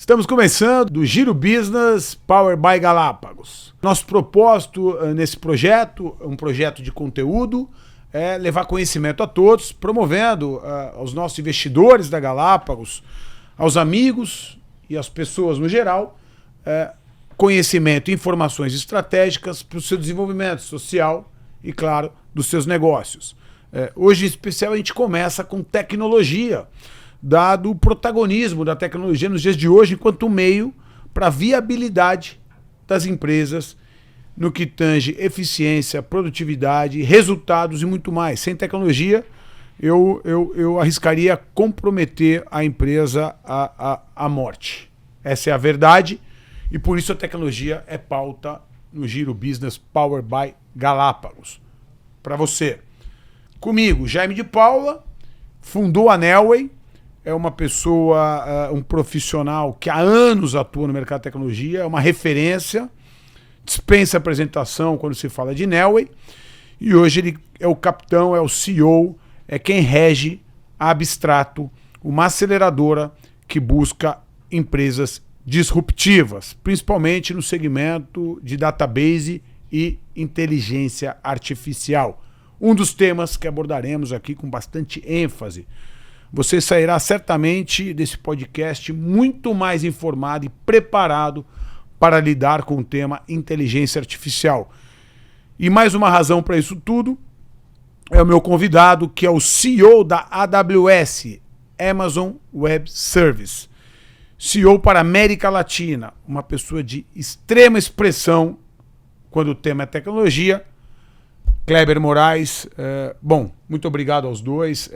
Estamos começando o Giro Business Powered by Galápagos. Nosso propósito nesse projeto, um projeto de conteúdo, é levar conhecimento a todos, promovendo aos nossos investidores da Galápagos, aos amigos e às pessoas no geral, conhecimento e informações estratégicas para o seu desenvolvimento social e, claro, dos seus negócios. Hoje, em especial, a gente começa com tecnologia, dado o protagonismo da tecnologia nos dias de hoje enquanto meio para a viabilidade das empresas no que tange eficiência, produtividade, resultados e muito mais. Sem tecnologia, eu arriscaria comprometer a empresa à morte. Essa é a verdade e por isso a tecnologia é pauta no Giro Business Powered by Galápagos. Para você. Comigo, Jaime de Paula, fundou a Nelway, é uma pessoa, um profissional que há anos atua no mercado de tecnologia, é uma referência, dispensa apresentação quando se fala de Nelway, e hoje ele é o capitão, é o CEO, é quem rege a Abstrato, uma aceleradora que busca empresas disruptivas, principalmente no segmento de database e inteligência artificial. Um dos temas que abordaremos aqui com bastante ênfase. Você sairá certamente desse podcast muito mais informado e preparado para lidar com o tema inteligência artificial. E mais uma razão para isso tudo é o meu convidado, que é o CEO da AWS, Amazon Web Service. CEO para a América Latina, uma pessoa de extrema expressão quando o tema é tecnologia. Kleber Moraes, muito obrigado aos dois.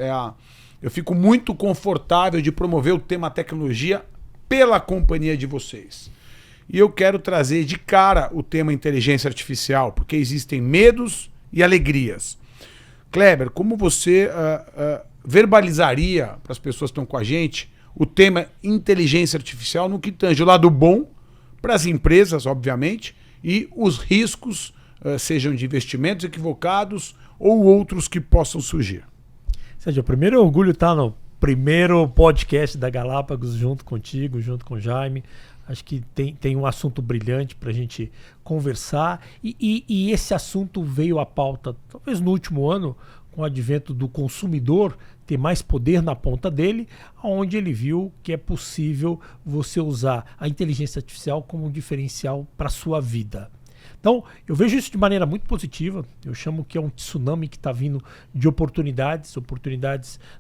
Eu fico muito confortável de promover o tema tecnologia pela companhia de vocês. E eu quero trazer de cara o tema inteligência artificial, porque existem medos e alegrias. Kleber, como você verbalizaria para as pessoas que estão com a gente o tema inteligência artificial no que tange o lado bom para as empresas, obviamente, e os riscos, sejam de investimentos equivocados ou outros que possam surgir? Sérgio, o primeiro orgulho estar no primeiro podcast da Galápagos junto contigo, junto com o Jaime. Acho que tem um assunto brilhante para a gente conversar e esse assunto veio à pauta, talvez no último ano, com o advento do consumidor ter mais poder na ponta dele, onde ele viu que é possível você usar a inteligência artificial como um diferencial para a sua vida. Então, eu vejo isso de maneira muito positiva. Eu chamo que é um tsunami que está vindo de oportunidades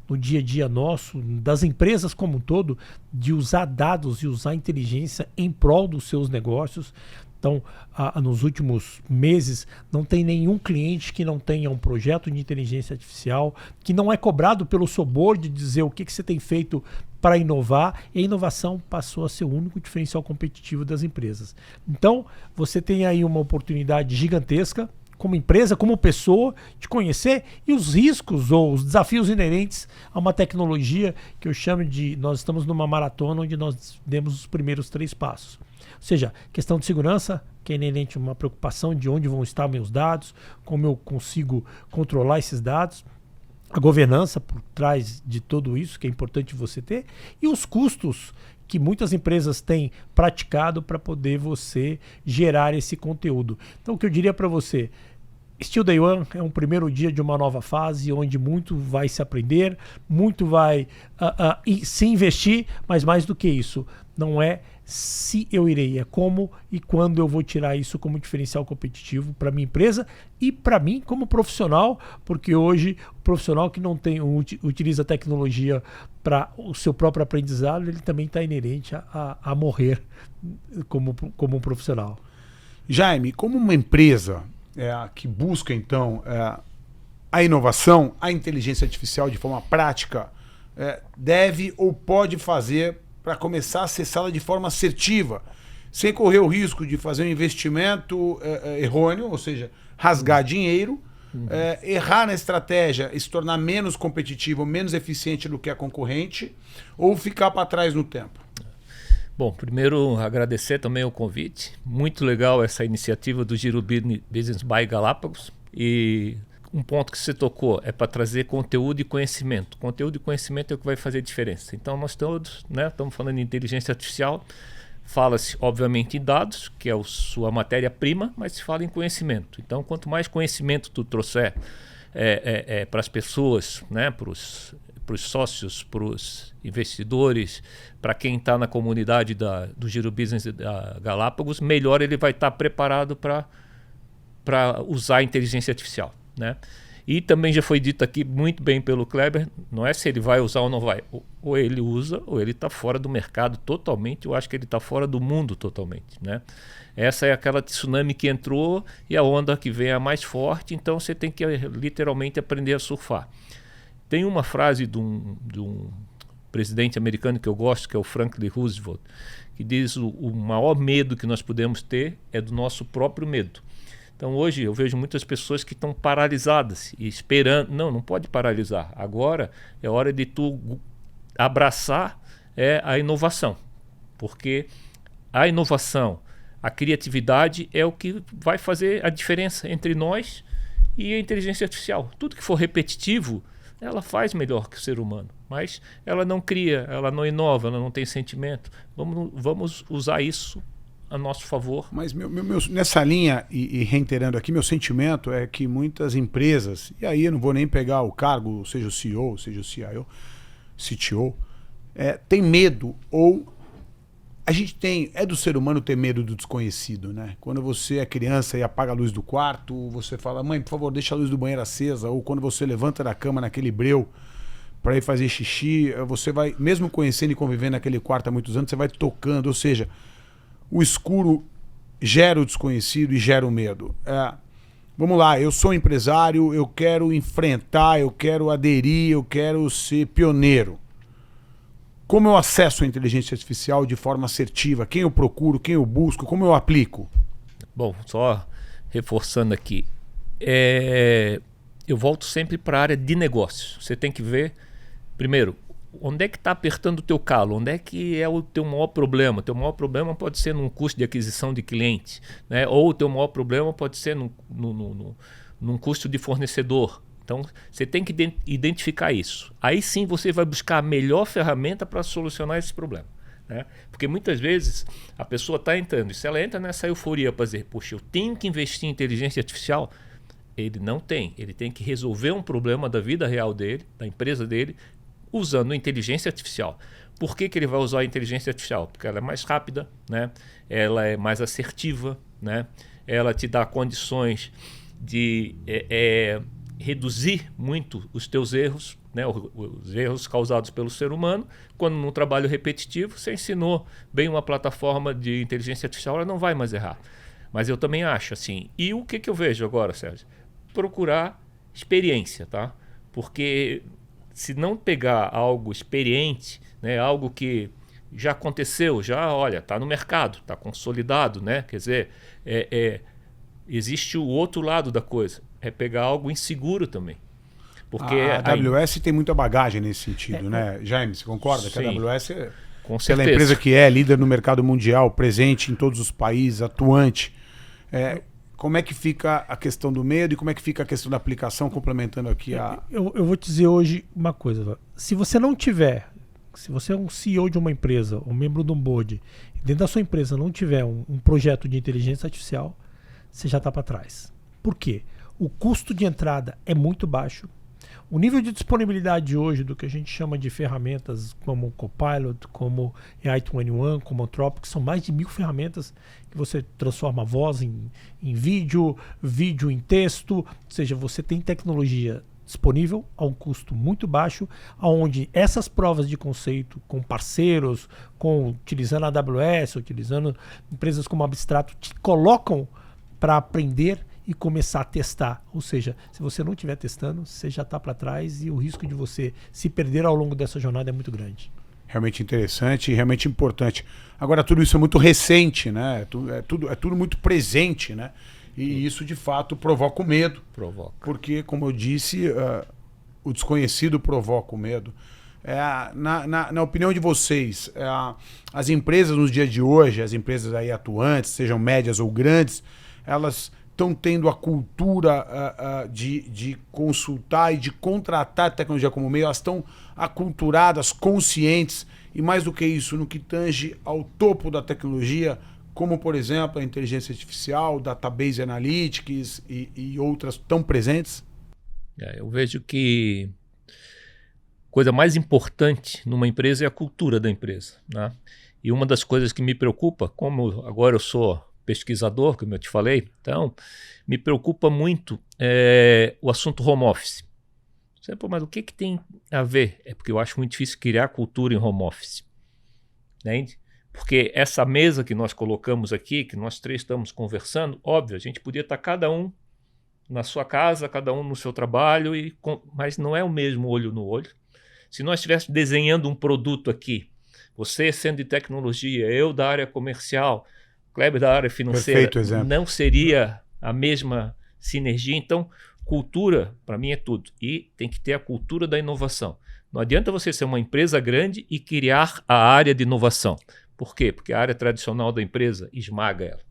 no dia a dia nosso, das empresas como um todo, de usar dados e usar inteligência em prol dos seus negócios. Então, nos últimos meses, não tem nenhum cliente que não tenha um projeto de inteligência artificial, que não é cobrado pelo seu board de dizer o que você tem feito para inovar, e a inovação passou a ser o único diferencial competitivo das empresas. Então, você tem aí uma oportunidade gigantesca, como empresa, como pessoa, de conhecer e os riscos ou os desafios inerentes a uma tecnologia que eu chamo de... Nós estamos numa maratona onde nós demos os primeiros 3 passos. Ou seja, questão de segurança, que é inerente a uma preocupação de onde vão estar meus dados, como eu consigo controlar esses dados, a governança por trás de tudo isso, que é importante você ter, e os custos que muitas empresas têm praticado para poder você gerar esse conteúdo. Então, o que eu diria para você, Still Day One é um primeiro dia de uma nova fase, onde muito vai se aprender, muito vai se investir, mas mais do que isso, não é se eu irei, é como e quando eu vou tirar isso como diferencial competitivo para minha empresa e para mim como profissional, porque hoje o profissional que não utiliza tecnologia para o seu próprio aprendizado, ele também está inerente a morrer como um profissional. Jaime, como uma empresa que busca então a inovação, a inteligência artificial de forma prática, deve ou pode fazer para começar a acessá-la de forma assertiva, sem correr o risco de fazer um investimento errôneo, ou seja, rasgar dinheiro, errar na estratégia e se tornar menos competitivo, menos eficiente do que a concorrente, ou ficar para trás no tempo? Bom, primeiro agradecer também o convite. Muito legal essa iniciativa do Giro Business by Galápagos. E um ponto que você tocou é para trazer conteúdo e conhecimento. Conteúdo e conhecimento é o que vai fazer diferença. Então nós todos, né, estamos falando de inteligência artificial, fala-se obviamente em dados, que é a sua matéria-prima, mas se fala em conhecimento. Então quanto mais conhecimento tu trouxer para as pessoas, né, para os sócios, para os investidores, para quem está na comunidade do Giro Business da Galápagos, melhor ele vai estar preparado para usar a inteligência artificial, né? E também já foi dito aqui muito bem pelo Kleber, não é se ele vai usar ou não vai. Ou ele usa, ou ele está fora do mercado totalmente. Eu acho que ele está fora do mundo totalmente, né? Essa é aquela tsunami que entrou e a onda que vem é a mais forte, então você tem que literalmente aprender a surfar. Tem uma frase de um presidente americano que eu gosto, que é o Franklin Roosevelt, que diz o maior medo que nós podemos ter é do nosso próprio medo. Então hoje eu vejo muitas pessoas que estão paralisadas e esperando. Não pode paralisar. Agora é hora de tu abraçar a inovação. Porque a inovação, a criatividade é o que vai fazer a diferença entre nós e a inteligência artificial. Tudo que for repetitivo, ela faz melhor que o ser humano. Mas ela não cria, ela não inova, ela não tem sentimento. Vamos usar isso a nosso favor. Mas nessa linha, e reiterando aqui, meu sentimento é que muitas empresas, e aí eu não vou nem pegar o cargo, seja o CEO, seja o CIO, CTO, tem medo, ou a gente é do ser humano ter medo do desconhecido, né? Quando você é criança e apaga a luz do quarto, você fala, mãe, por favor, deixa a luz do banheiro acesa, ou quando você levanta da cama naquele breu para ir fazer xixi, você vai, mesmo conhecendo e convivendo naquele quarto há muitos anos, você vai tocando, ou seja, o escuro gera o desconhecido e gera o medo. Vamos lá, eu sou empresário, eu quero enfrentar, eu quero aderir, eu quero ser pioneiro. Como eu acesso a inteligência artificial de forma assertiva? Quem eu procuro, quem eu busco, como eu aplico? Bom, só reforçando aqui, eu volto sempre para a área de negócios. Você tem que ver, primeiro, onde é que está apertando o teu calo? Onde é que é o teu maior problema? O teu maior problema pode ser num custo de aquisição de cliente, né? Ou o teu maior problema pode ser num custo de fornecedor. Então, você tem que identificar isso. Aí sim você vai buscar a melhor ferramenta para solucionar esse problema, né? Porque muitas vezes a pessoa está entrando, e se ela entra nessa euforia para dizer, poxa, eu tenho que investir em inteligência artificial, ele não tem. Ele tem que resolver um problema da vida real dele, da empresa dele, usando inteligência artificial. Por que ele vai usar a inteligência artificial? Porque ela é mais rápida, né? Ela é mais assertiva, né? Ela te dá condições de reduzir muito os teus erros, né? Os erros causados pelo ser humano. Quando num trabalho repetitivo, você ensinou bem uma plataforma de inteligência artificial, ela não vai mais errar. Mas eu também acho assim. E o que eu vejo agora, Sérgio? Procurar experiência, tá? Porque se não pegar algo experiente, né, algo que já aconteceu, olha, está no mercado, está consolidado, né? Quer dizer, existe o outro lado da coisa, é pegar algo inseguro também. Porque a AWS tem muita bagagem nesse sentido, né? Jaime, você concorda? Sim, que a AWS com pela certeza. empresa que é líder no mercado mundial, presente em todos os países, atuante. Como é que fica a questão do medo e como é que fica a questão da aplicação, complementando aqui a... Eu vou te dizer hoje uma coisa. Se você é um CEO de uma empresa, um membro de um board, e dentro da sua empresa não tiver um projeto de inteligência artificial, você já está para trás. Por quê? O custo de entrada é muito baixo. O nível de disponibilidade hoje do que a gente chama de ferramentas como o Copilot, como AI21, como o Anthropic, são mais de 1000 ferramentas que você transforma a voz em vídeo, vídeo em texto, ou seja, você tem tecnologia disponível a um custo muito baixo, onde essas provas de conceito com parceiros, utilizando a AWS, utilizando empresas como Abstrato, te colocam para aprender e começar a testar. Ou seja, se você não estiver testando, você já está para trás e o risco de você se perder ao longo dessa jornada é muito grande. Realmente interessante e realmente importante. Agora, tudo isso é muito recente, né? É tudo muito presente, né? E isso, de fato, provoca o medo. Provoca. Porque, como eu disse, o desconhecido provoca o medo. Na opinião de vocês, as empresas nos dias de hoje, as empresas aí atuantes, sejam médias ou grandes, elas estão tendo a cultura de consultar e de contratar a tecnologia como meio, elas estão aculturadas, conscientes, e mais do que isso, no que tange ao topo da tecnologia, como, por exemplo, a inteligência artificial, database analytics e outras tão presentes? Eu vejo que a coisa mais importante numa empresa é a cultura da empresa, né? E uma das coisas que me preocupa, como agora eu sou pesquisador, como eu te falei, então me preocupa muito o assunto home office. Você, pô, mas o que tem a ver? É porque eu acho muito difícil criar cultura em home office. Entende? Porque essa mesa que nós colocamos aqui, que nós três estamos conversando, óbvio, a gente podia estar cada um na sua casa, cada um no seu trabalho, mas não é o mesmo olho no olho. Se nós estivéssemos desenhando um produto aqui, você sendo de tecnologia, eu da área comercial, Kleber da área financeira, não seria a mesma sinergia. Então, cultura, para mim, é tudo. E tem que ter a cultura da inovação. Não adianta você ser uma empresa grande e criar a área de inovação. Por quê? Porque a área tradicional da empresa esmaga ela.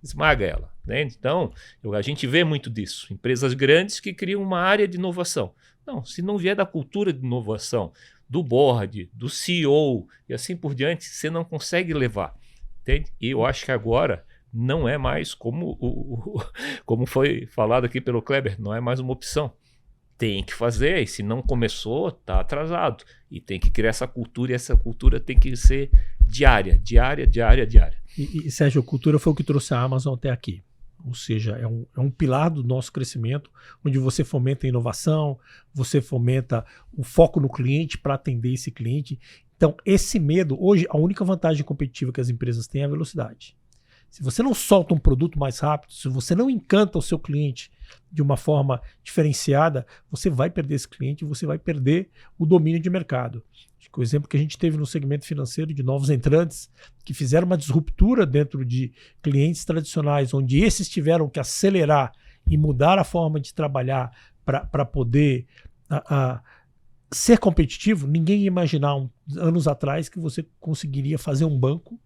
Esmaga ela. Né? Então, a gente vê muito disso. Empresas grandes que criam uma área de inovação. Não, se não vier da cultura de inovação, do board, do CEO e assim por diante, você não consegue levar. Entende? E eu acho que agora não é mais como foi falado aqui pelo Kleber, não é mais uma opção. Tem que fazer, e se não começou, está atrasado. E tem que criar essa cultura, e essa cultura tem que ser diária. E Sérgio, a cultura foi o que trouxe a Amazon até aqui. Ou seja, é um pilar do nosso crescimento, onde você fomenta a inovação, você fomenta o foco no cliente para atender esse cliente. Então, esse medo, hoje, a única vantagem competitiva que as empresas têm é a velocidade. Se você não solta um produto mais rápido, se você não encanta o seu cliente de uma forma diferenciada, você vai perder esse cliente e você vai perder o domínio de mercado. Acho que o exemplo que a gente teve no segmento financeiro de novos entrantes que fizeram uma disruptura dentro de clientes tradicionais, onde esses tiveram que acelerar e mudar a forma de trabalhar para poder ser competitivo. Ninguém ia imaginar anos atrás que você conseguiria fazer um banco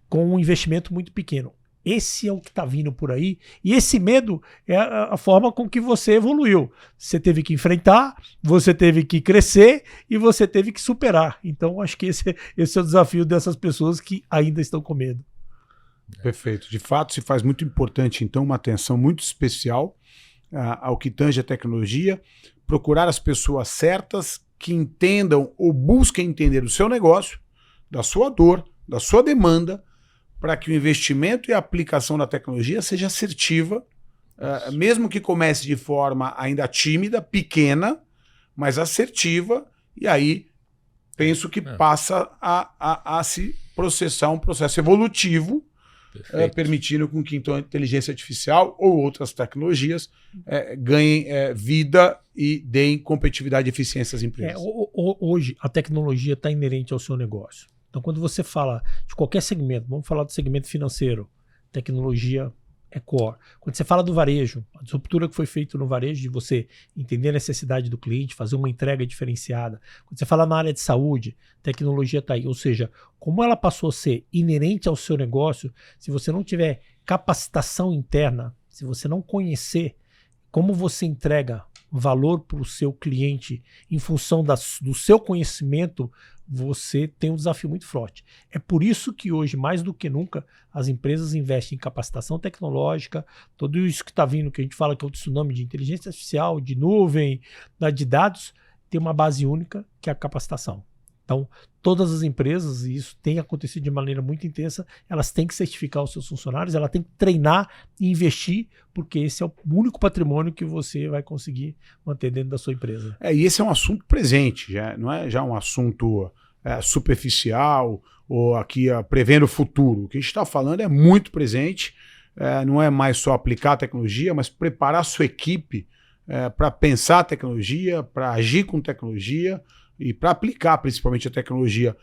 com um investimento muito pequeno. Esse é o que está vindo por aí, e esse medo é a forma com que você evoluiu. Você teve que enfrentar, você teve que crescer e você teve que superar. Então, acho que esse é o desafio dessas pessoas que ainda estão com medo. Perfeito. De fato, se faz muito importante, então, uma atenção muito especial ao que tange a tecnologia, procurar as pessoas certas que entendam ou busquem entender o seu negócio, da sua dor, da sua demanda, para que o investimento e a aplicação da tecnologia seja assertiva, mesmo que comece de forma ainda tímida, pequena, mas assertiva, e aí penso que passa a se processar um processo evolutivo, permitindo com que então a inteligência artificial ou outras tecnologias ganhem vida e deem competitividade e eficiência às empresas. Hoje a tecnologia está inerente ao seu negócio. Então, quando você fala de qualquer segmento, vamos falar do segmento financeiro, tecnologia é core. Quando você fala do varejo, a disruptura que foi feita no varejo de você entender a necessidade do cliente, fazer uma entrega diferenciada. Quando você fala na área de saúde, tecnologia está aí. Ou seja, como ela passou a ser inerente ao seu negócio, se você não tiver capacitação interna, se você não conhecer como você entrega valor para o seu cliente em função do seu conhecimento, você tem um desafio muito forte. É por isso que hoje, mais do que nunca, as empresas investem em capacitação tecnológica, tudo isso que está vindo, que a gente fala que é o tsunami de inteligência artificial, de nuvem, de dados, tem uma base única, que é a capacitação. Então, todas as empresas, e isso tem acontecido de maneira muito intensa, elas têm que certificar os seus funcionários, elas têm que treinar e investir, porque esse é o único patrimônio que você vai conseguir manter dentro da sua empresa. E esse é um assunto presente, não é já um assunto superficial ou aqui prevendo o futuro. O que a gente está falando é muito presente, não é mais só aplicar a tecnologia, mas preparar a sua equipe para pensar a tecnologia, para agir com tecnologia, e para aplicar principalmente a tecnologia.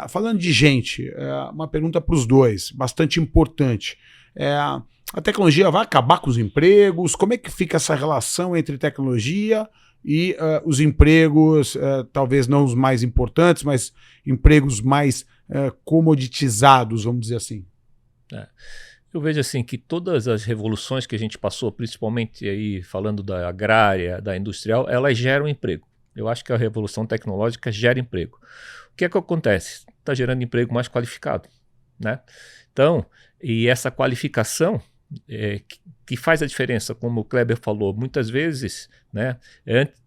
Falando de gente, uma pergunta para os dois, bastante importante. A tecnologia vai acabar com os empregos? Como é que fica essa relação entre tecnologia e os empregos, talvez não os mais importantes, mas empregos mais comoditizados, vamos dizer assim? Eu vejo assim que todas as revoluções que a gente passou, principalmente aí falando da agrária, da industrial, elas geram emprego. Eu acho que a revolução tecnológica gera emprego. O que é que acontece? Está gerando emprego mais qualificado, né? Então, e essa qualificação que faz a diferença, como o Kleber falou, muitas vezes, né?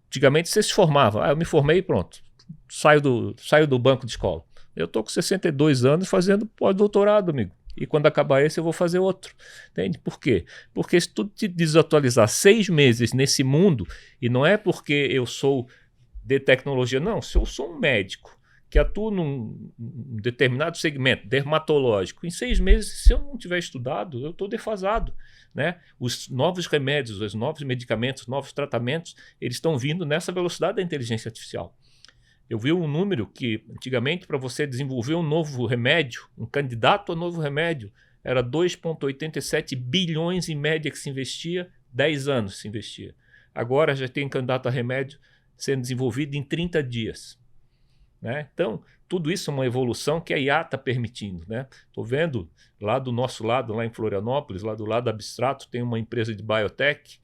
Antigamente você se formava, eu me formei e pronto, saio do banco de escola. Eu estou com 62 anos fazendo pós-doutorado, amigo. E quando acabar esse eu vou fazer outro. Entende? Por quê? Porque se tu te desatualizar 6 meses nesse mundo, e não é porque eu sou de tecnologia, não, se eu sou um médico que atua num determinado segmento dermatológico, em 6 meses, se eu não tiver estudado, eu estou defasado, né? Os novos remédios, os novos medicamentos, os novos tratamentos, eles estão vindo nessa velocidade da inteligência artificial. Eu vi um número que, antigamente, para você desenvolver um novo remédio, um candidato a novo remédio, era 2,87 bilhões em média que se investia, 10 anos se investia. Agora já tem candidato a remédio sendo desenvolvido em 30 dias. Né? Então, tudo isso é uma evolução que a IA está permitindo. Estou vendo lá do nosso lado, lá em Florianópolis, lá do lado Abstrato, tem uma empresa de biotech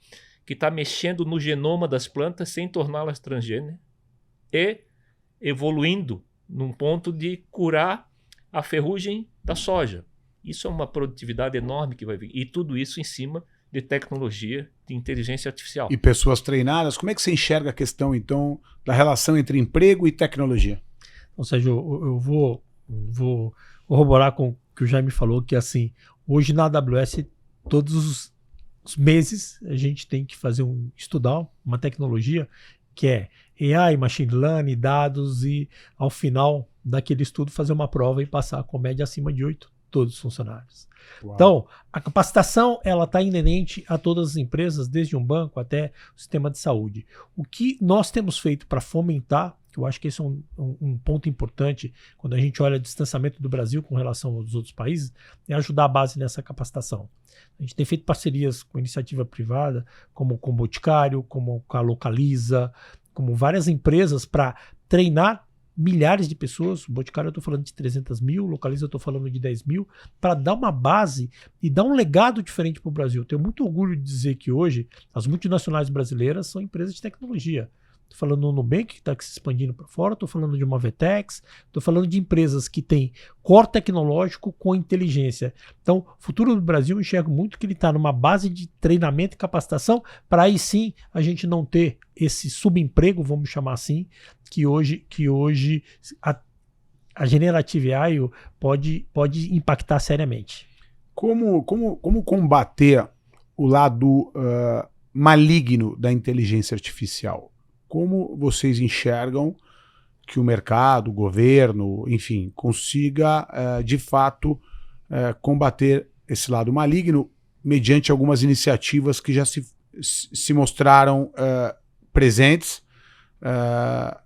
que está mexendo no genoma das plantas sem torná-las transgênicas e evoluindo num ponto de curar a ferrugem da soja. Isso é uma produtividade enorme que vai vir. E tudo isso em cima de tecnologia de inteligência artificial. E pessoas treinadas. Como é que você enxerga a questão, então, da relação entre emprego e tecnologia? Ou seja, eu vou corroborar com o que o Jaime falou, que assim, hoje na AWS, todos os meses, a gente tem que estudar uma tecnologia que é AI, Machine Learning, dados, e ao final daquele estudo fazer uma prova e passar com média acima de 8 todos os funcionários. Uau. Então, a capacitação ela está inerente a todas as empresas, desde um banco até o sistema de saúde. O que nós temos feito para fomentar, que eu acho que esse é um ponto importante quando a gente olha o distanciamento do Brasil com relação aos outros países, é ajudar a base nessa capacitação. A gente tem feito parcerias com iniciativa privada, como com o Boticário, como com a Localiza, como várias empresas para treinar milhares de pessoas. O Boticário eu estou falando de 300 mil, Localiza eu estou falando de 10 mil, para dar uma base e dar um legado diferente para o Brasil. Eu tenho muito orgulho de dizer que hoje as multinacionais brasileiras são empresas de tecnologia. Estou falando do Nubank, que está se expandindo para fora, estou falando de uma Vetex, estou falando de empresas que têm core tecnológico com inteligência. Então, o futuro do Brasil, eu enxergo muito que ele está numa base de treinamento e capacitação, para aí sim a gente não ter esse subemprego, vamos chamar assim, que hoje a Generative AI pode impactar seriamente. Como combater o lado maligno da inteligência artificial? Como vocês enxergam que o mercado, o governo, enfim, consiga, de fato, combater esse lado maligno mediante algumas iniciativas que já se mostraram presentes,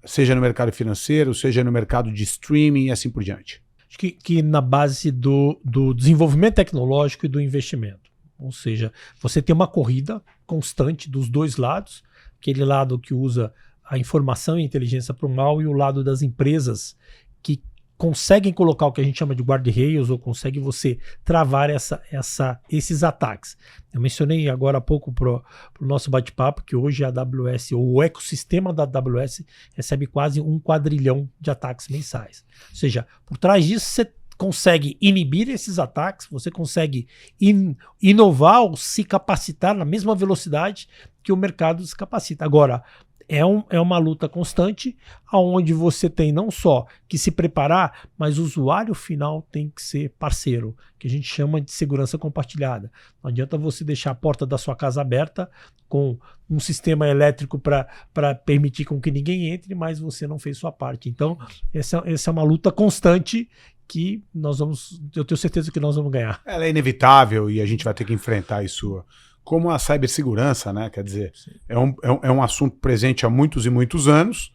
seja no mercado financeiro, seja no mercado de streaming e assim por diante? Acho que na base do desenvolvimento tecnológico e do investimento. Ou seja, você tem uma corrida constante dos dois lados, aquele lado que usa a informação e a inteligência para o mal e o lado das empresas que conseguem colocar o que a gente chama de guardrails ou consegue você travar esses ataques. Eu mencionei agora há pouco para o nosso bate-papo que hoje a AWS, ou o ecossistema da AWS, recebe quase 1 quadrilhão de ataques mensais. Ou seja, por trás disso você consegue inibir esses ataques, você consegue inovar ou se capacitar na mesma velocidade que o mercado se capacita. Agora, é uma luta constante, onde você tem não só que se preparar, mas o usuário final tem que ser parceiro, que a gente chama de segurança compartilhada. Não adianta você deixar a porta da sua casa aberta com um sistema elétrico para permitir com que ninguém entre, mas você não fez sua parte. Então, essa é uma luta constante que eu tenho certeza que nós vamos ganhar. Ela é inevitável e a gente vai ter que enfrentar isso. Como a cibersegurança, né? Quer dizer, é um assunto presente há muitos e muitos anos,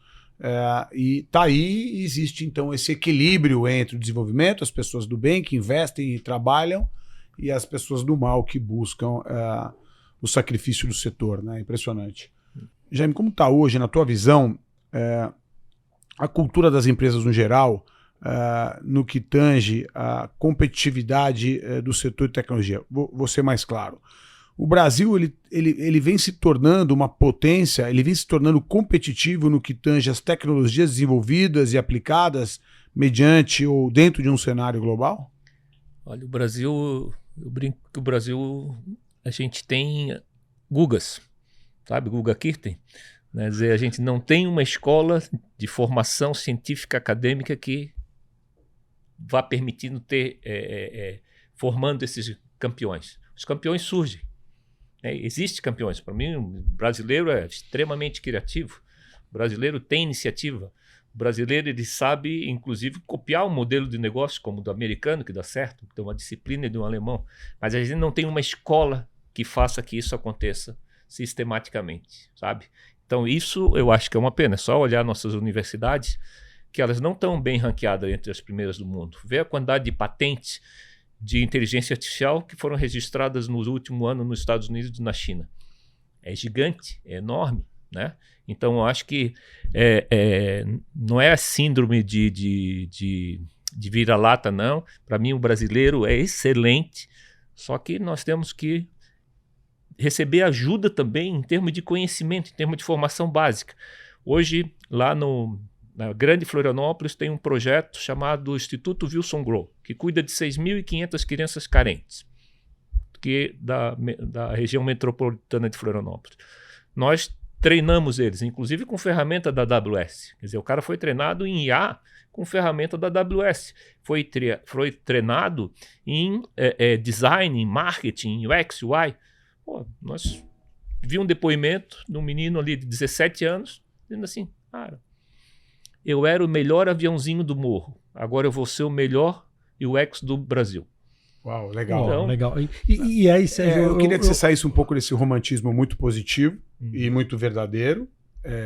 e tá aí, e existe então esse equilíbrio entre o desenvolvimento, as pessoas do bem que investem e trabalham, e as pessoas do mal que buscam o sacrifício do setor, né? Impressionante. Jaime, como está hoje, na tua visão, a cultura das empresas no geral no que tange a competitividade do setor de tecnologia? Vou ser mais claro. O Brasil ele vem se tornando uma potência, ele vem se tornando competitivo no que tange as tecnologias desenvolvidas e aplicadas mediante ou dentro de um cenário global? Olha, o Brasil, eu brinco que o Brasil, a gente tem Gugas, sabe, Guga Kirten? Quer dizer, a gente não tem uma escola de formação científica acadêmica que vá permitindo ter, formando esses campeões. Os campeões surgem. Existem campeões. Para mim, o brasileiro é extremamente criativo. O brasileiro tem iniciativa. O brasileiro ele sabe, inclusive, copiar um modelo de negócio como o do americano, que dá certo, tem uma disciplina de um alemão. Mas a gente não tem uma escola que faça que isso aconteça sistematicamente, sabe? Então isso eu acho que é uma pena. É só olhar nossas universidades, que elas não estão bem ranqueadas entre as primeiras do mundo. Vê a quantidade de patentes de inteligência artificial que foram registradas no último ano nos Estados Unidos e na China. É gigante, é enorme, né? Então eu acho que não é a síndrome de vira-lata, não. Para mim o brasileiro é excelente, só que nós temos que receber ajuda também em termos de conhecimento, em termos de formação básica. Hoje, lá na Grande Florianópolis, tem um projeto chamado Instituto Wilson Grow, que cuida de 6.500 crianças carentes da região metropolitana de Florianópolis. Nós treinamos eles, inclusive com ferramenta da AWS. Quer dizer, o cara foi treinado em IA com ferramenta da AWS. Foi treinado em design, em marketing, em UX, UI. Pô, nós vi um depoimento de um menino ali de 17 anos, dizendo assim, cara, eu era o melhor aviãozinho do morro, agora eu vou ser o melhor UX do Brasil. Uau, legal. Então, legal. E aí, Sérgio... eu queria que você saísse um pouco desse romantismo muito positivo e muito verdadeiro,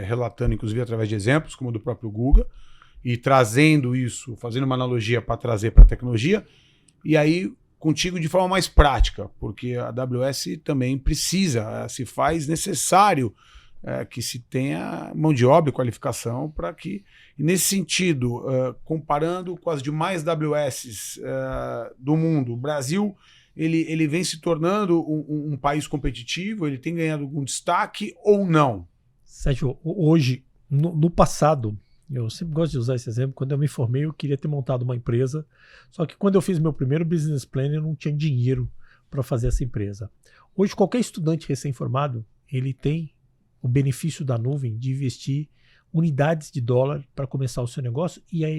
relatando inclusive através de exemplos, como o do próprio Guga, e trazendo isso, fazendo uma analogia para trazer para a tecnologia, e aí contigo de forma mais prática, porque a AWS também precisa, se faz necessário que se tenha mão de obra e qualificação para que, e nesse sentido, comparando com as demais AWS do mundo, o Brasil ele vem se tornando um país competitivo, ele tem ganhado algum destaque ou não? Sérgio, hoje, no passado, eu sempre gosto de usar esse exemplo, quando eu me formei eu queria ter montado uma empresa, só que quando eu fiz meu primeiro business plan eu não tinha dinheiro para fazer essa empresa. Hoje qualquer estudante recém-formado, ele tem o benefício da nuvem de investir unidades de dólar para começar o seu negócio, e a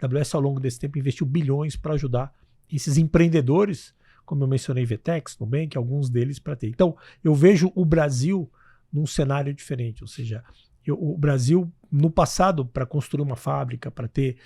AWS ao longo desse tempo investiu bilhões para ajudar esses empreendedores, como eu mencionei, Vtex, Nubank, alguns deles para ter. Então eu vejo o Brasil num cenário diferente, ou seja, o Brasil no passado, para construir uma fábrica, para ter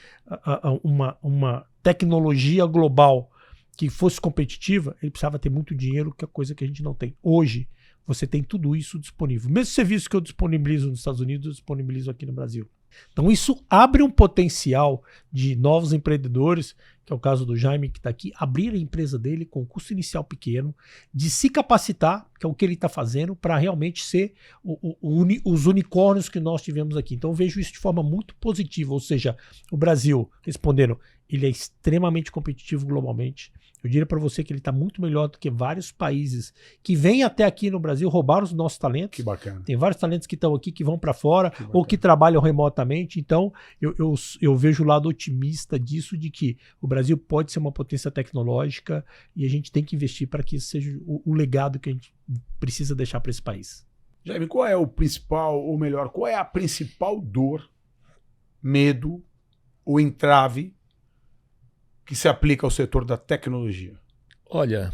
uma tecnologia global que fosse competitiva, ele precisava ter muito dinheiro, que é coisa que a gente não tem. Hoje, você tem tudo isso disponível. Mesmo serviço que eu disponibilizo nos Estados Unidos, eu disponibilizo aqui no Brasil. Então isso abre um potencial de novos empreendedores, que é o caso do Jaime que está aqui, abrir a empresa dele com custo inicial pequeno, de se capacitar, que é o que ele está fazendo, para realmente ser os unicórnios que nós tivemos aqui. Então eu vejo isso de forma muito positiva, ou seja, o Brasil, respondendo, ele é extremamente competitivo globalmente. Eu diria para você que ele está muito melhor do que vários países que vêm até aqui no Brasil roubar os nossos talentos. Que bacana. Tem vários talentos que estão aqui que vão para fora ou que trabalham remotamente. Então, eu vejo o lado otimista disso, de que o Brasil pode ser uma potência tecnológica e a gente tem que investir para que isso seja o legado que a gente precisa deixar para esse país. Jaime, qual é o principal, ou melhor, qual é a principal dor, medo ou entrave que se aplica ao setor da tecnologia? Olha,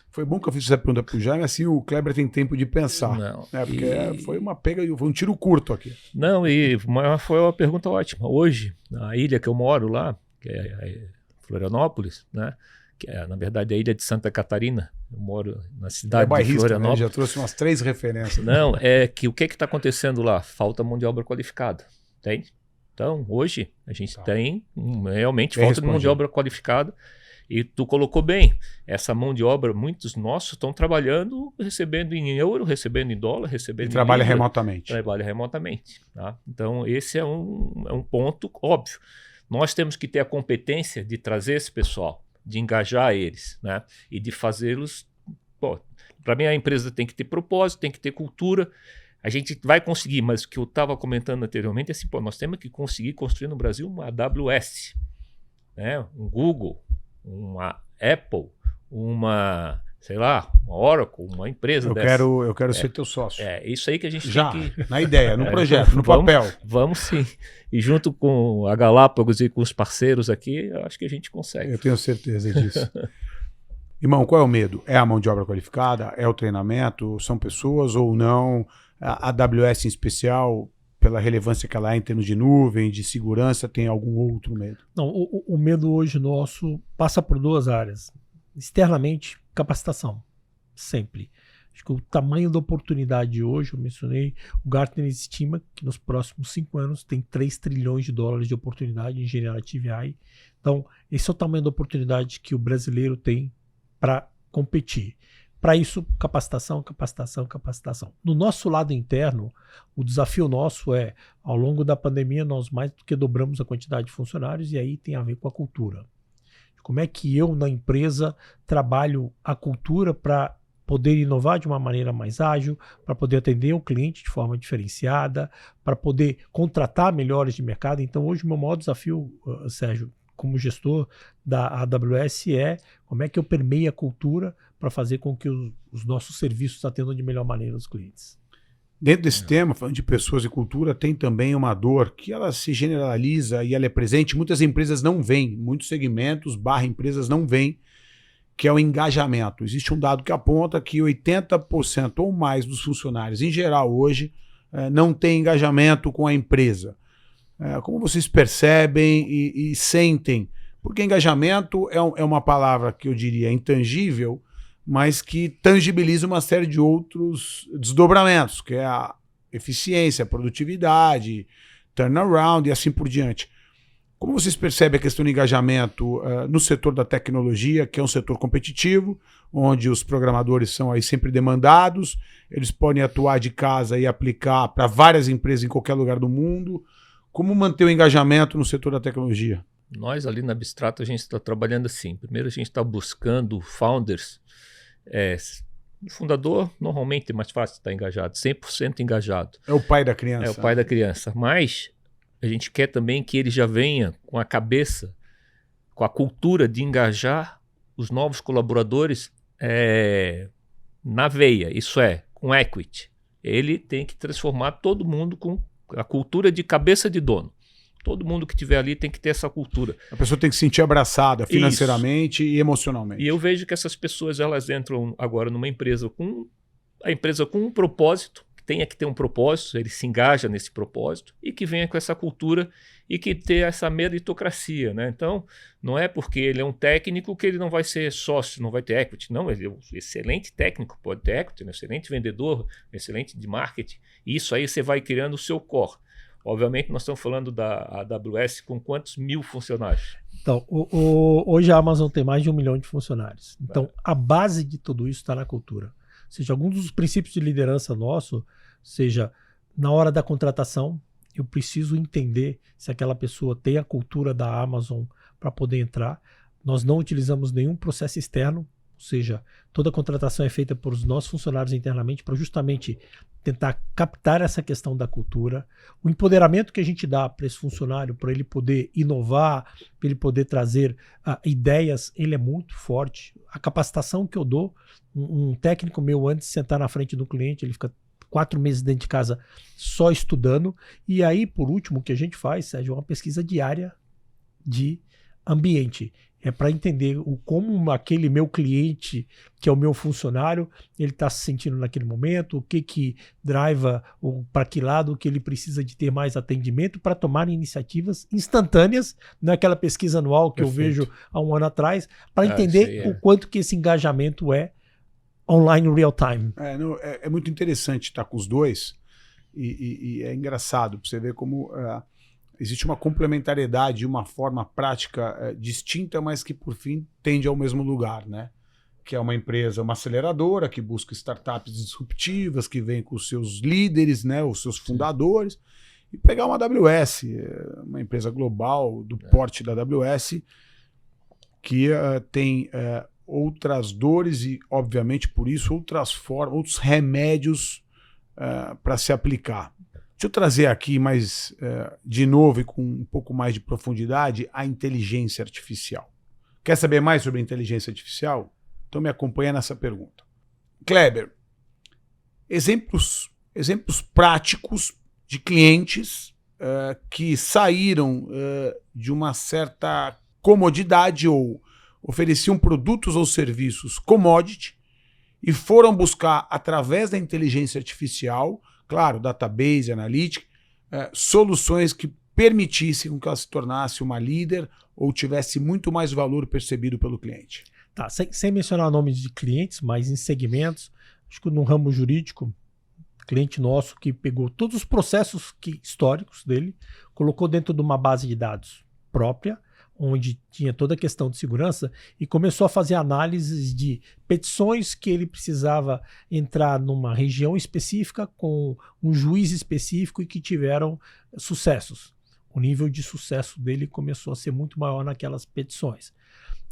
foi bom que eu fiz essa pergunta para o Jaime, assim o Kleber tem tempo de pensar. Não, porque foi uma pega, foi um tiro curto aqui. Não, mas foi uma pergunta ótima. Hoje, na ilha que eu moro lá, que é Florianópolis, né? Que é, na verdade, a ilha de Santa Catarina. Eu moro na cidade de Florianópolis. Né? Já trouxe umas 3 referências. Não, é que o que está acontecendo lá? Falta mão de obra qualificada, entende? Então, hoje, a gente tem realmente falta de mão de obra qualificada. E tu colocou bem, essa mão de obra, muitos nossos estão trabalhando, recebendo em euro, recebendo em dólar, recebendo em trabalha libra, remotamente. Trabalha remotamente. Tá? Então, esse é um ponto óbvio. Nós temos que ter a competência de trazer esse pessoal, de engajar eles, né? E de fazê-los... Para mim, a empresa tem que ter propósito, tem que ter cultura. A gente vai conseguir, mas o que eu estava comentando anteriormente é assim, nós temos que conseguir construir no Brasil uma AWS, né? Um Google, uma Apple, uma, sei lá, uma Oracle, uma empresa dessa. Eu quero ser teu sócio. É isso aí que a gente Já, tem que... na ideia, no projeto, no papel. Vamos sim. E junto com a Galápagos e com os parceiros aqui, eu acho que a gente consegue. Eu tenho certeza disso. Irmão, qual é o medo? É a mão de obra qualificada? É o treinamento? São pessoas ou não? A AWS em especial, pela relevância que ela é em termos de nuvem, de segurança, tem algum outro medo? Não, o medo hoje nosso passa por 2 áreas. Externamente, capacitação. Sempre. Acho que o tamanho da oportunidade hoje, eu mencionei, o Gartner estima que nos próximos 5 anos tem 3 trilhões de dólares de oportunidade em generative AI. Então, esse é o tamanho da oportunidade que o brasileiro tem para competir. Para isso, capacitação, capacitação, capacitação. No nosso lado interno, o desafio nosso é, ao longo da pandemia, nós mais do que dobramos a quantidade de funcionários e aí tem a ver com a cultura. Como é que eu, na empresa, trabalho a cultura para poder inovar de uma maneira mais ágil, para poder atender o cliente de forma diferenciada, para poder contratar melhores de mercado. Então, hoje, o meu maior desafio, Sérgio, como gestor da AWS é como é que eu permeio a cultura para fazer com que os nossos serviços atendam de melhor maneira os clientes. Dentro desse tema, falando de pessoas e cultura, tem também uma dor que ela se generaliza e ela é presente. Muitas empresas não veem, muitos segmentos / empresas não veem, que é o engajamento. Existe um dado que aponta que 80% ou mais dos funcionários, em geral hoje, não tem engajamento com a empresa. Como vocês percebem e sentem? Porque engajamento é uma palavra que eu diria intangível, mas que tangibiliza uma série de outros desdobramentos, que é a eficiência, a produtividade, turnaround e assim por diante. Como vocês percebem a questão do engajamento no setor da tecnologia, que é um setor competitivo, onde os programadores são aí sempre demandados, eles podem atuar de casa e aplicar para várias empresas em qualquer lugar do mundo. Como manter o engajamento no setor da tecnologia? Nós ali na Abstrato a gente está trabalhando assim. Primeiro a gente está buscando founders. O fundador normalmente é mais fácil estar engajado, 100% engajado. É o pai da criança. É o pai da criança. Mas a gente quer também que ele já venha com a cabeça, com a cultura de engajar os novos colaboradores na veia. Isso é, com equity. Ele tem que transformar todo mundo com a cultura de cabeça de dono. Todo mundo que estiver ali tem que ter essa cultura. A pessoa tem que se sentir abraçada financeiramente e emocionalmente. E eu vejo que essas pessoas elas entram agora numa empresa com um propósito, que tenha que ter um propósito, ele se engaja nesse propósito e que venha com essa cultura e que tenha essa meritocracia, né? Então, não é porque ele é um técnico que ele não vai ser sócio, não vai ter equity. Não, ele é um excelente técnico, pode ter equity, um excelente vendedor, um excelente de marketing. E isso aí você vai criando o seu core. Obviamente, nós estamos falando da AWS com quantos mil funcionários? Então, hoje a Amazon tem mais de 1 milhão de funcionários. Então, a base de tudo isso está na cultura. Ou seja, alguns dos princípios de liderança nosso, seja na hora da contratação, eu preciso entender se aquela pessoa tem a cultura da Amazon para poder entrar. Nós não utilizamos nenhum processo externo, ou seja, toda a contratação é feita por os nossos funcionários internamente para justamente tentar captar essa questão da cultura. O empoderamento que a gente dá para esse funcionário, para ele poder inovar, para ele poder trazer ideias, ele é muito forte. A capacitação que eu dou, um técnico meu antes de sentar na frente do cliente, ele fica 4 meses dentro de casa só estudando. E aí, por último, o que a gente faz, Sérgio, é uma pesquisa diária de ambiente. É para entender como aquele meu cliente, que é o meu funcionário, ele está se sentindo naquele momento, o que driva, para que lado que ele precisa de ter mais atendimento para tomar iniciativas instantâneas, não é aquela pesquisa anual que Perfeito. eu vejo há um ano atrás, para entender o quanto que esse engajamento é online real time. É muito interessante estar com os dois e é engraçado para você ver como existe uma complementariedade, uma forma prática distinta, mas que por fim tende ao mesmo lugar, né? Que é uma empresa, uma aceleradora que busca startups disruptivas, que vem com os seus líderes, né? Os seus fundadores. e pegar uma AWS, uma empresa global do porte da AWS, que tem outras dores e, obviamente, por isso, outras formas, outros remédios para se aplicar. Deixa eu trazer aqui mais, de novo e com um pouco mais de profundidade, a inteligência artificial. Quer saber mais sobre a inteligência artificial? Então me acompanha nessa pergunta. Kleber, exemplos práticos de clientes que saíram de uma certa comodidade ou ofereciam produtos ou serviços commodity e foram buscar, através da inteligência artificial, claro, database, analytics, soluções que permitissem que ela se tornasse uma líder ou tivesse muito mais valor percebido pelo cliente. Tá, sem mencionar nomes de clientes, mas em segmentos, acho que no ramo jurídico, cliente nosso que pegou todos os processos históricos dele, colocou dentro de uma base de dados própria, onde tinha toda a questão de segurança, e começou a fazer análises de petições que ele precisava entrar numa região específica com um juiz específico e que tiveram sucessos. O nível de sucesso dele começou a ser muito maior naquelas petições.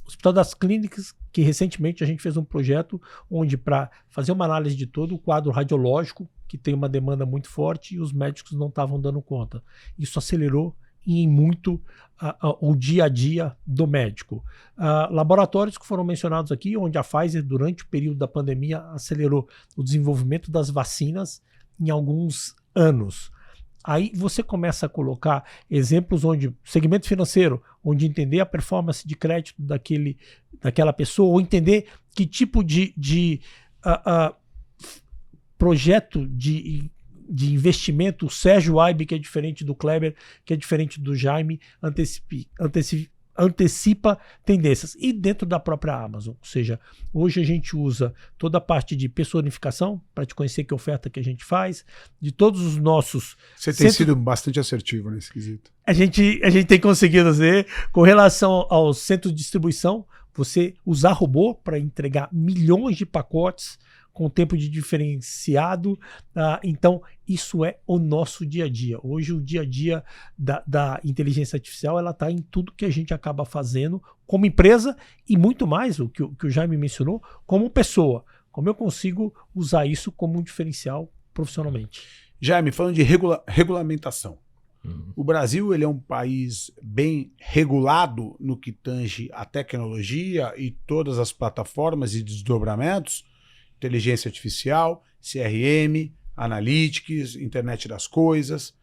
O Hospital das Clínicas, que recentemente a gente fez um projeto onde, para fazer uma análise de todo o quadro radiológico, que tem uma demanda muito forte e os médicos não estavam dando conta. Isso acelerou em muito o dia a dia do médico. Laboratórios que foram mencionados aqui, onde a Pfizer, durante o período da pandemia, acelerou o desenvolvimento das vacinas em alguns anos. Aí você começa a colocar exemplos onde segmento financeiro, onde entender a performance de crédito daquela pessoa, ou entender que tipo de projeto de investimento o Sérgio Aibe, que é diferente do Kleber, que é diferente do Jaime, antecipa tendências. E dentro da própria Amazon, ou seja, hoje a gente usa toda a parte de personificação para te conhecer que oferta que a gente faz, de todos os nossos... Você tem sido bastante assertivo nesse quesito. A gente tem conseguido fazer. Com relação ao centro de distribuição, você usar robô para entregar milhões de pacotes com tempo de diferenciado. Então, isso é o nosso dia a dia. Hoje, o dia a dia da inteligência artificial, ela está em tudo que a gente acaba fazendo como empresa e muito mais, o que o Jaime mencionou, como pessoa. Como eu consigo usar isso como um diferencial profissionalmente. Jaime, falando de regulamentação. O Brasil, ele é um país bem regulado no que tange a tecnologia e todas as plataformas e desdobramentos, inteligência artificial, CRM, analytics, internet das coisas.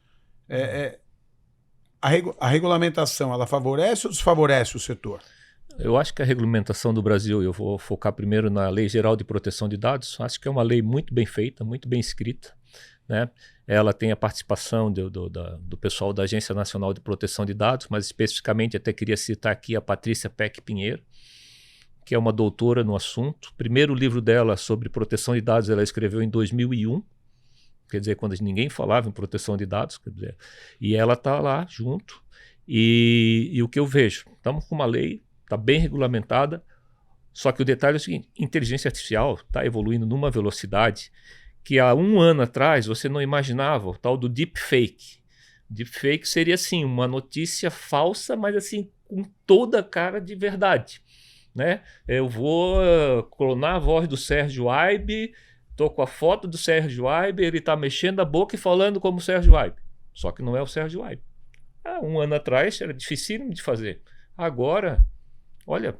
A regulamentação, ela favorece ou desfavorece o setor? Eu acho que a regulamentação do Brasil, eu vou focar primeiro na Lei Geral de Proteção de Dados, acho que é uma lei muito bem feita, muito bem escrita, né? Ela tem a participação do pessoal da Agência Nacional de Proteção de Dados, mas especificamente até queria citar aqui a Patrícia Peck Pinheiro, que é uma doutora no assunto. O primeiro livro dela sobre proteção de dados ela escreveu em 2001, quer dizer, quando ninguém falava em proteção de dados, quer dizer, e ela está lá junto. E o que eu vejo, estamos com uma lei, está bem regulamentada, só que o detalhe é o seguinte, inteligência artificial está evoluindo numa velocidade que há um ano atrás você não imaginava, o tal do deepfake. Deepfake seria assim, uma notícia falsa, mas assim, com toda a cara de verdade. Né? Eu vou clonar a voz do Sérgio Aibe, estou com a foto do Sérgio Aibe, ele está mexendo a boca e falando como o Sérgio Aibe. Só que não é o Sérgio Aibe. Um ano atrás era dificílimo de fazer. Agora, olha,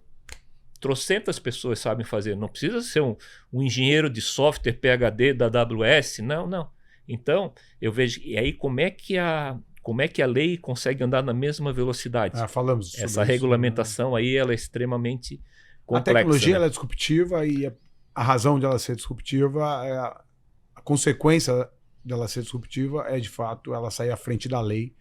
trocentas pessoas sabem fazer. Não precisa ser um engenheiro de software PhD da AWS. Não. Então, eu vejo... E aí, como é que a lei consegue andar na mesma velocidade? Falamos sobre essa regulamentação aí ela é extremamente complexa. A tecnologia né? ela é disruptiva e a razão dela ser disruptiva, a consequência dela ser disruptiva é, de fato, ela sair à frente da lei,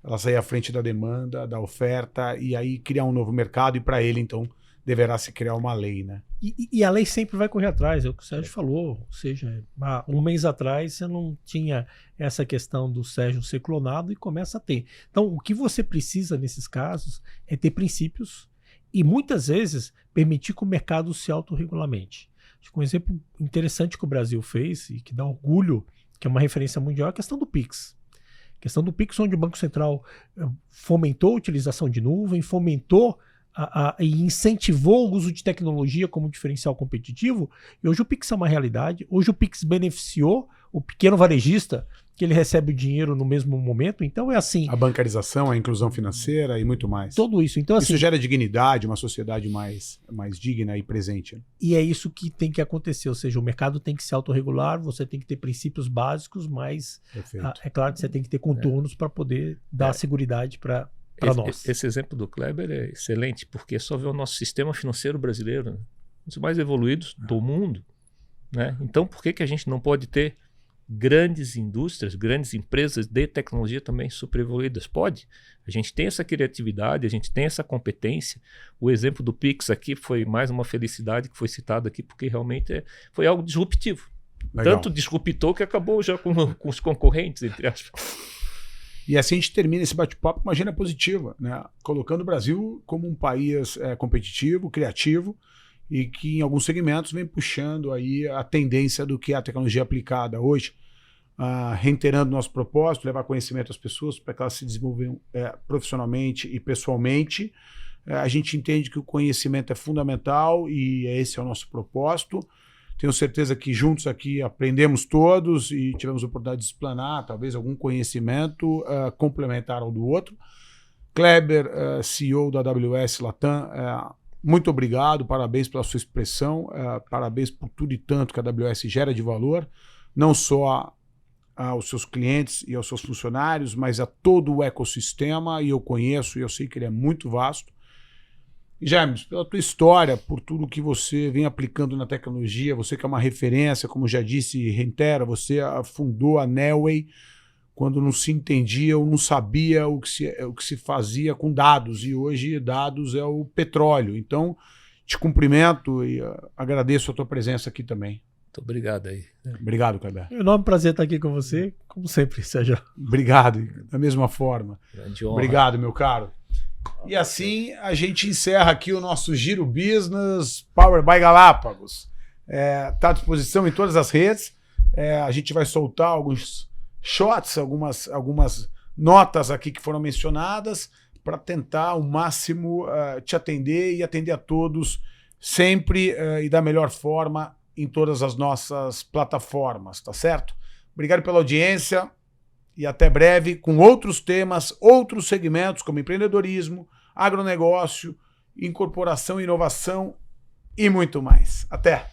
ela sair à frente da demanda, da oferta, e aí criar um novo mercado, e para ele, então, deverá se criar uma lei, né? E a lei sempre vai correr atrás, é o que o Sérgio falou. Ou seja, há um mês atrás você não tinha essa questão do Sérgio ser clonado e começa a ter. Então, o que você precisa nesses casos é ter princípios e muitas vezes permitir que o mercado se autorregulamente. Acho que um exemplo interessante que o Brasil fez e que dá orgulho, que é uma referência mundial, é a questão do Pix. questão do Pix, onde o Banco Central fomentou a utilização de nuvem, fomentou e incentivou o uso de tecnologia como diferencial competitivo, e hoje o Pix é uma realidade. Hoje o Pix beneficiou o pequeno varejista, que ele recebe o dinheiro no mesmo momento. Então é assim... A bancarização, a inclusão financeira e muito mais. Tudo isso. Então, assim, isso gera dignidade, uma sociedade mais digna e presente. E é isso que tem que acontecer, ou seja, o mercado tem que se autorregular, você tem que ter princípios básicos, mas é claro que você tem que ter contornos para poder dar seguridade para nós. Esse exemplo do Kleber é excelente, porque é só ver o nosso sistema financeiro brasileiro, né? Um dos mais evoluídos do mundo, né? Então, por que a gente não pode ter grandes indústrias, grandes empresas de tecnologia também super evoluídas? Pode. A gente tem essa criatividade, a gente tem essa competência. O exemplo do Pix aqui foi mais uma felicidade que foi citado aqui, porque realmente foi algo disruptivo. Legal. Tanto disruptou que acabou já com os concorrentes, entre aspas. E assim a gente termina esse bate-papo com uma agenda positiva, né? Colocando o Brasil como um país competitivo, criativo, e que em alguns segmentos vem puxando aí a tendência do que é a tecnologia aplicada hoje, reiterando nosso propósito, levar conhecimento às pessoas para que elas se desenvolvam profissionalmente e pessoalmente. A gente entende que o conhecimento é fundamental e esse é o nosso propósito. Tenho certeza que juntos aqui aprendemos todos e tivemos a oportunidade de explanar talvez algum conhecimento complementar ao do outro. Kleber, CEO da AWS Latam, muito obrigado, parabéns pela sua expressão, parabéns por tudo e tanto que a AWS gera de valor, não só aos seus clientes e aos seus funcionários, mas a todo o ecossistema, e eu conheço e eu sei que ele é muito vasto. E James, pela tua história, por tudo que você vem aplicando na tecnologia, você que é uma referência, como já disse e reitera, você fundou a Nelway quando não se entendia ou não sabia o que se fazia com dados, e hoje dados é o petróleo. Então, te cumprimento e agradeço a tua presença aqui também. Muito obrigado aí. Obrigado, Kleber. É um enorme prazer estar aqui com você, como sempre, Sérgio. Obrigado, da mesma forma. Grande honra. Obrigado, meu caro. E assim a gente encerra aqui o nosso Giro Business Power by Galápagos. Está à disposição em todas as redes. A gente vai soltar alguns shots, algumas notas aqui que foram mencionadas para tentar ao máximo te atender e atender a todos sempre e da melhor forma em todas as nossas plataformas, tá certo? Obrigado pela audiência e até breve com outros temas, outros segmentos como empreendedorismo, agronegócio, incorporação, inovação e muito mais. Até!